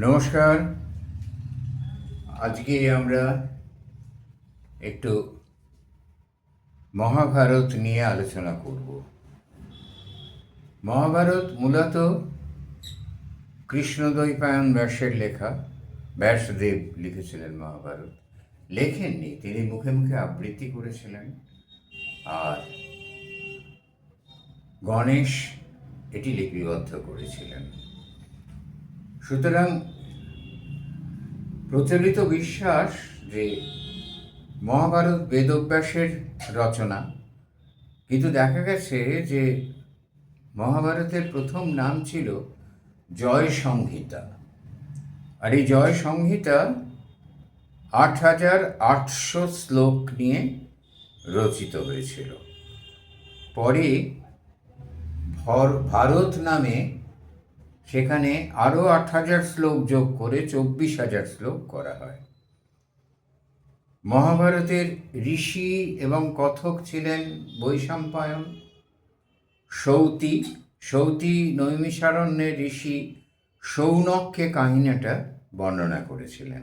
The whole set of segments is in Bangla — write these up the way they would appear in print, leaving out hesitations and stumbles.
নমস্কার। আজকে আমরা একটু মহাভারত নিয়ে আলোচনা করব। মহাভারত মূলত কৃষ্ণদ্বৈপায়ন ব্যাসের লেখা। ব্যাসদেব লিখেছিলেন মহাভারত, লেখেননি, তিনি মুখে মুখে আবৃত্তি করেছিলেন। আর গণেশ এটি লিপিবদ্ধ করেছিলেন। সুতরাং প্রচলিত বিশ্বাস যে মহাভারত বেদব্যাসের রচনা, কিন্তু দেখা গেছে যে মহাভারতের প্রথম নাম ছিল জয় সংহিতা। আর এই জয় সংহিতা ৮,৮০০ শ্লোক নিয়ে রচিত হয়েছিল। পরে ভারত নামে সেখানে আরও ৮,০০০ শ্লোক যোগ করে ২৪,০০০ শ্লোক করা হয়। মহাভারতের ঋষি এবং কথক ছিলেন বৈশম্পায়ন। সৌতি নৈমিষারণ্যের ঋষি শৌনককে কাহিনীটা বর্ণনা করেছিলেন।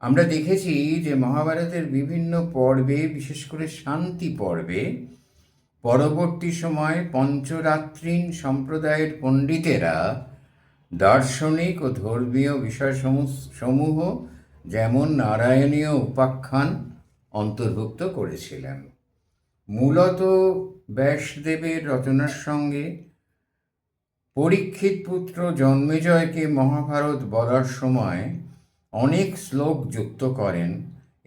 আমরা দেখেছি যে মহাভারতের বিভিন্ন পর্বে, বিশেষ করে শান্তি পর্বে, পরবর্তী সময়ে পঞ্চরাত্রিন সম্প্রদায়ের পণ্ডিতেরা দার্শনিক ও ধর্মীয় বিষয়সমূহ যেমন নারায়ণীয় উপাখ্যান অন্তর্ভুক্ত করেছিলেন। মূলত ব্যাসদেবের রচনার সঙ্গে পরীক্ষিত পুত্র জন্মেজয়কে মহাভারত বলার সময় অনেক শ্লোক যুক্ত করেন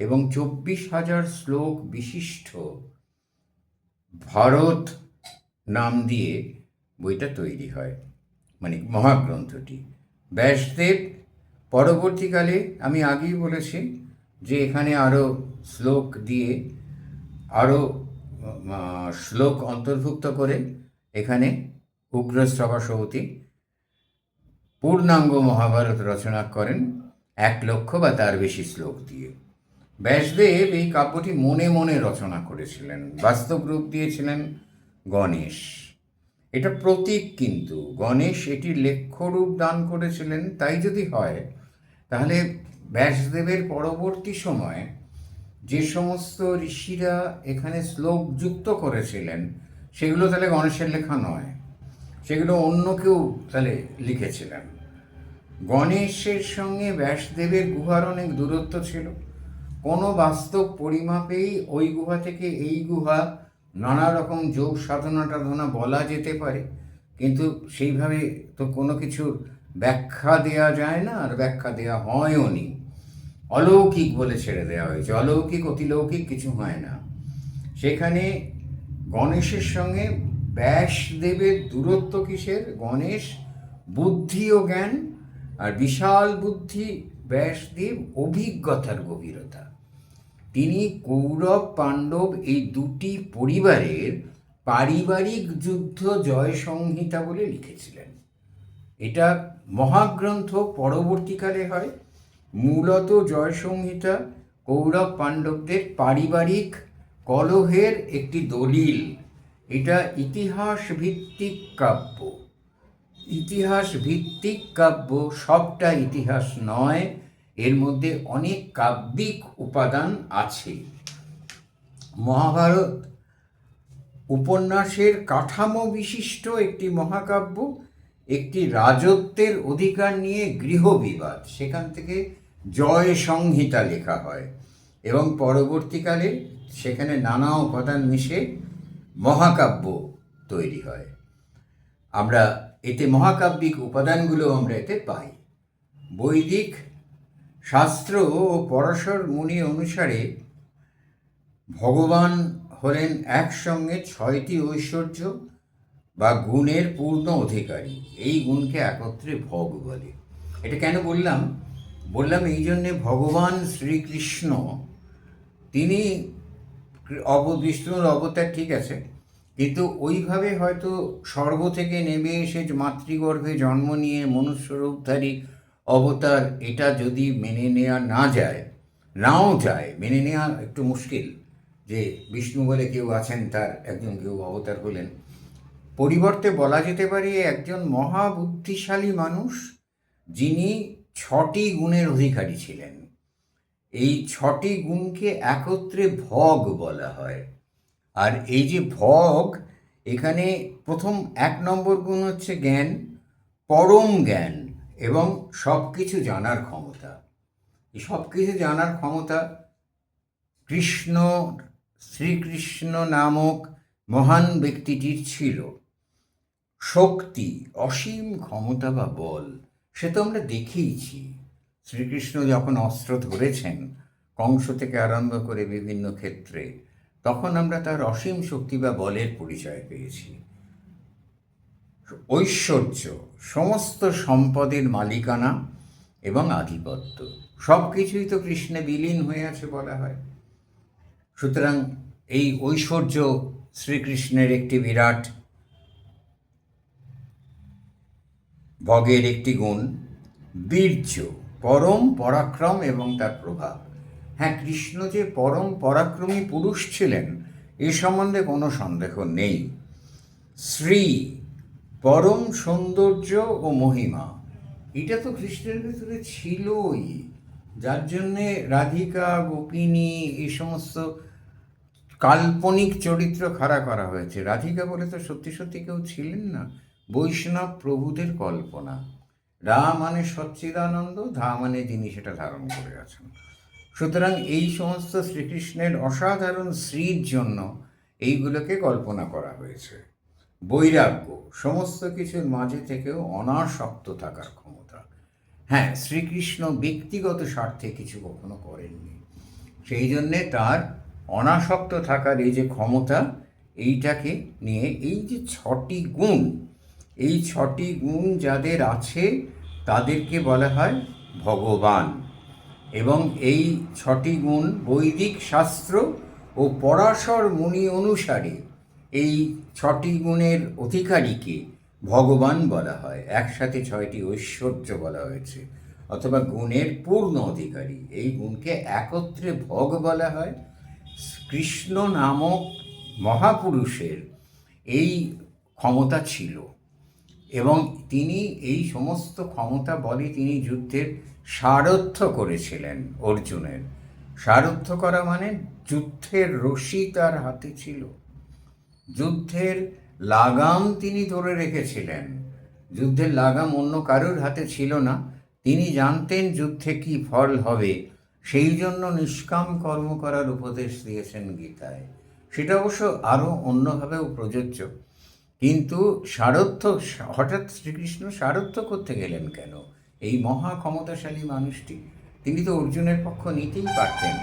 এবং ২৪,০০০ শ্লোক বিশিষ্ট ভারত নাম দিয়ে বইটা তৈরি হয়, মানে মহাগ্রন্থটি। ব্যাসদেব পরবর্তীকালে, আমি আগেই বলেছি যে এখানে আরও শ্লোক দিয়ে, আরও শ্লোক অন্তর্ভুক্ত করে এখানে উগ্রশ্রবা সৌতি পূর্ণাঙ্গ মহাভারত রচনা করেন ১,০০,০০০ বা তার বেশি শ্লোক দিয়ে। ব্যাসদেব এই কাব্যটি মনে মনে রচনা করেছিলেন, বাস্তব রূপ দিয়েছিলেন গণেশ। এটা প্রতীক, কিন্তু গণেশ এটির লেখ্যরূপ দান করেছিলেন। তাই যদি হয়, তাহলে ব্যাসদেবের পরবর্তী সময়ে যে সমস্ত ঋষিরা এখানে শ্লোক যুক্ত করেছিলেন, সেগুলো তাহলে গণেশের লেখা নয়, সেগুলো অন্য কেউ তাহলে লিখেছিলেন। গণেশের সঙ্গে ব্যাসদেবের গুহার অনেক দূরত্ব ছিল। কোনো বাস্তব পরিমাপেই ওই গুহা থেকে এই গুহা নানা রকম যোগ সাধনা টাধনা বলা যেতে পারে, কিন্তু সেইভাবে তো কোনো কিছুর ব্যাখ্যা দেয়া যায় না, আর ব্যাখ্যা দেয়া হয়ও নি। অলৌকিক বলে ছেড়ে দেওয়া হয়েছে, অলৌকিক অতিলৌকিক কিছু হয় না। সেখানে গণেশের সঙ্গে ব্যাসদেবের দূরত্ব কিসের? গণেশ বুদ্ধি ও জ্ঞান, আর বিশাল বুদ্ধি ব্যাসদেব অভিজ্ঞতার গভীরতা। তিনি কৌরব পাণ্ডব এই দুটি পরিবারের পারিবারিক যুদ্ধ জয় সংহিতা বলে লিখেছিলেন। এটা মহাগ্রন্থ পরবর্তীকালে হয়। মূলত জয় সংহিতা কৌরব পাণ্ডবদের পারিবারিক কলহের একটি দলিল। এটা ইতিহাস ভিত্তিক কাব্য। ইতিহাস ভিত্তিক কাব্য, সবটা ইতিহাস নয়, এর মধ্যে অনেক কাব্যিক উপাদান আছে। মহাভারত উপন্যাসের কাঠামো বিশিষ্ট একটি মহাকাব্য। একটি রাজত্বের অধিকার নিয়ে গৃহবিবাদ, সেখান থেকে জয় সংহিতা লেখা হয় এবং পরবর্তীকালে সেখানে নানা উপাদান মিশে মহাকাব্য তৈরি হয়। আমরা এতে মহাকাব্যিক উপাদানগুলো আমরা এতে পাই। বৈদিক শাস্ত্র ও পরাশর মুনি অনুসারে ভগবান হলেন একসঙ্গে ৬টি ঐশ্বর্য বা গুণের পূর্ণ অধিকারী। এই গুণকে একত্রে ভগ বলে। এটা কেন বললাম এই জন্যে, ভগবান শ্রীকৃষ্ণ তিনি বিষ্ণুর অবতার, ঠিক আছে, কিন্তু ওইভাবে হয়তো স্বর্গ থেকে নেমে এসে মাতৃগর্ভে জন্ম নিয়ে মনুষ্যরূপধারী অবতার, এটা যদি মেনে নেওয়া নাও যায়, মেনে নেওয়া একটু মুশকিল যে বিষ্ণু বলে কেউ আছেন, তার একজন কেউ অবতার হলেন। পরিবর্তে বলা যেতে পারে একজন মহাবুদ্ধিশালী মানুষ যিনি 6টি গুণের অধিকারী ছিলেন। এই 6টি গুণকে একত্রে ভগ বলা হয়। আর এই যে ভগ, এখানে প্রথম 1 নম্বর গুণ হচ্ছে জ্ঞান, পরম জ্ঞান এবং সব কিছু জানার ক্ষমতা। এই সব কিছু জানার ক্ষমতা শ্রীকৃষ্ণ নামক মহান ব্যক্তিটির ছিল। শক্তি, অসীম ক্ষমতা বা বল, সে তো আমরা দেখেইছি। শ্রীকৃষ্ণ যখন অস্ত্র ধরেছেন কংস থেকে আরম্ভ করে বিভিন্ন ক্ষেত্রে, তখন আমরা তার অসীম শক্তি বা বলের পরিচয় পেয়েছি। ঐশ্বর্য, সমস্ত সম্পদের মালিকানা এবং আধিপত্য, সব কিছুই তো কৃষ্ণে বিলীন হয়ে আছে বলা হয়। সুতরাং এই ঐশ্বর্য শ্রীকৃষ্ণের একটি বিরাট ভগের একটি গুণ। বীর্য, পরম পরাক্রম এবং তার প্রভাব। হ্যাঁ, কৃষ্ণ যে পরম পরাক্রমী পুরুষ ছিলেন এ সম্বন্ধে কোনো সন্দেহ নেই। শ্রী, পরম সৌন্দর্য ও মহিমা, এটা তো কৃষ্ণের ভিতরে ছিলই, যার জন্যে রাধিকা, গোপিনী এই সমস্ত কাল্পনিক চরিত্র খাড়া করা হয়েছে। রাধিকা বলে তো সত্যি সত্যি কেউ ছিলেন না, বৈষ্ণব প্রভুদের কল্পনা। রা মানে সচ্চিদানন্দ, ধা মানে যিনি সেটা ধারণ করে আছেন। সুতরাং এই সমস্ত শ্রীকৃষ্ণের অসাধারণ শ্রীর জন্য এইগুলোকে কল্পনা করা হয়েছে। বৈরাগ্য, সমস্ত কিছুর মাঝে থেকেও অনাসক্ত থাকার ক্ষমতা। হ্যাঁ, শ্রীকৃষ্ণ ব্যক্তিগত স্বার্থে কিছু কখনো করেননি, সেই জন্যে তার অনাসক্ত থাকার এই যে ক্ষমতা, এইটাকে নিয়ে এই যে 6টি গুণ, এই 6টি গুণ যাদের আছে তাদেরকে বলা হয় ভগবান। এবং এই 6টি গুণ বৈদিক শাস্ত্র ও পরাশর মুনি অনুসারে এই 6টি গুণের অধিকারীকে ভগবান বলা হয়। একসাথে 6টি ঐশ্বর্য বলা হয়েছে, অথবা গুণের পূর্ণ অধিকারী। এই গুণকে একত্রে ভগ বলা হয়। কৃষ্ণ নামক মহাপুরুষের এই ক্ষমতা ছিল এবং তিনি এই সমস্ত ক্ষমতা বলে তিনি যুদ্ধের সারথ্য করেছিলেন। অর্জুনের সারথ্য করা মানে যুদ্ধের রশি তার হাতে ছিল, যুদ্ধের লাগাম তিনি ধরে রেখেছিলেন। যুদ্ধের লাগাম অন্য কারোর হাতে ছিল না। তিনি জানতেন যুদ্ধে কী ফল হবে, সেই জন্য নিষ্কাম কর্ম করার উপদেশ দিয়েছেন গীতায়। সেটা অবশ্য আরও অন্যভাবেও প্রযোজ্য। কিন্তু সারথ্য, হঠাৎ শ্রীকৃষ্ণ সারথ্য করতে গেলেন কেন? এই মহা ক্ষমতাশালী মানুষটি, তিনি তো অর্জুনের পক্ষ নিতেই পারতেন।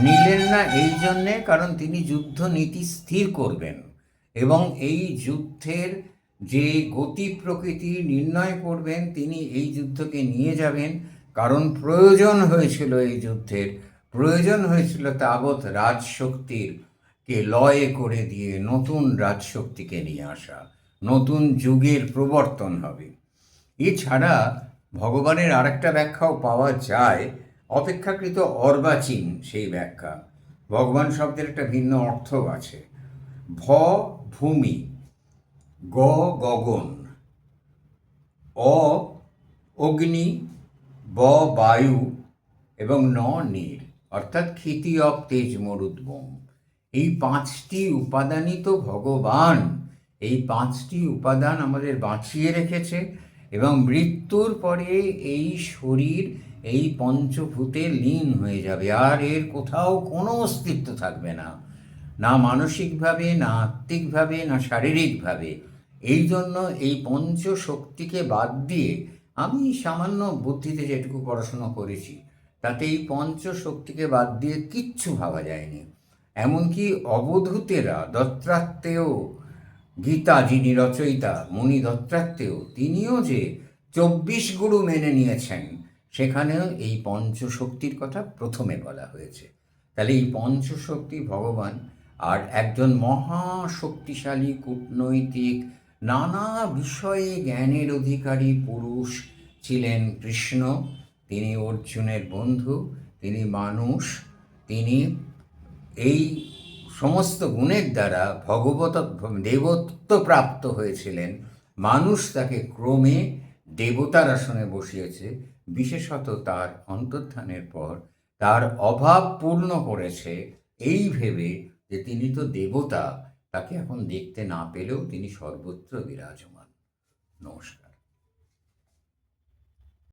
নিলেন না এই জন্যে কারণ তিনি যুদ্ধ নীতি স্থির করবেন এবং এই যুদ্ধের যে গতি প্রকৃতি নির্ণয় করবেন, তিনি এই যুদ্ধকে নিয়ে যাবেন। কারণ প্রয়োজন হয়েছিল, এই যুদ্ধের প্রয়োজন হয়েছিল তাবৎ রাজশক্তির কে লয় করে দিয়ে নতুন রাজশক্তিকে নিয়ে আসা, নতুন যুগের প্রবর্তন হবে। এছাড়া ভগবানের আরেকটা ব্যাখ্যাও পাওয়া যায়, অপেক্ষাকৃত অর্বাচীন সেই ব্যাখ্যা। ভগবান শব্দের একটা ভিন্ন অর্থ আছে। ভ ভূমি, গ গগন, অ অগ্নি, ব বায়ু এবং ন নীর, অর্থাৎ ক্ষিতি অপ তেজ মরুদ্গম। এই 5টি উপাদানই তো ভগবান। এই 5টি উপাদান আমাদের বাঁচিয়ে রেখেছে এবং মৃত্যুর পরে এই শরীর এই পঞ্চভূতে লীন হয়ে যাবে, আর এর কোথাও কোনো অস্তিত্ব থাকবে না, না মানসিকভাবে, না আত্মিকভাবে, না শারীরিকভাবে। এই জন্য এই পঞ্চশক্তিকে বাদ দিয়ে, আমি সামান্য বুদ্ধিতে যেটুকু পড়াশোনা করেছি তাতে এই পঞ্চশক্তিকে বাদ দিয়ে কিচ্ছু ভাবা যায়নি। এমনকি অবধূতেরা, দত্তাত্রেয়, গীতা যিনি রচয়িতা মুনি দত্তাত্রেয়, তিনিও যে 24 গুরু মেনে নিয়েছেন, সেখানেও এই পঞ্চশক্তির কথা প্রথমে বলা হয়েছে। তাহলে এই পঞ্চশক্তি ভগবান। আর একজন মহাশক্তিশালী কূটনৈতিক, নানা বিষয়ে জ্ঞানের অধিকারী পুরুষ ছিলেন কৃষ্ণ। তিনি অর্জুনের বন্ধু, তিনি মানুষ, তিনি এই সমস্ত গুণের দ্বারা দেবত্ব প্রাপ্ত হয়েছিলেন। মানুষ তাকে ক্রমে দেবতার আসনে বসিয়েছে, বিশেষত তার অন্তর্ধানের পর তার অভাব পূর্ণ করেছে এই ভেবে যে তিনি তো দেবতা, তাকে এখন দেখতে না পেলেও তিনি সর্বত্র বিরাজমান। নমস্কার।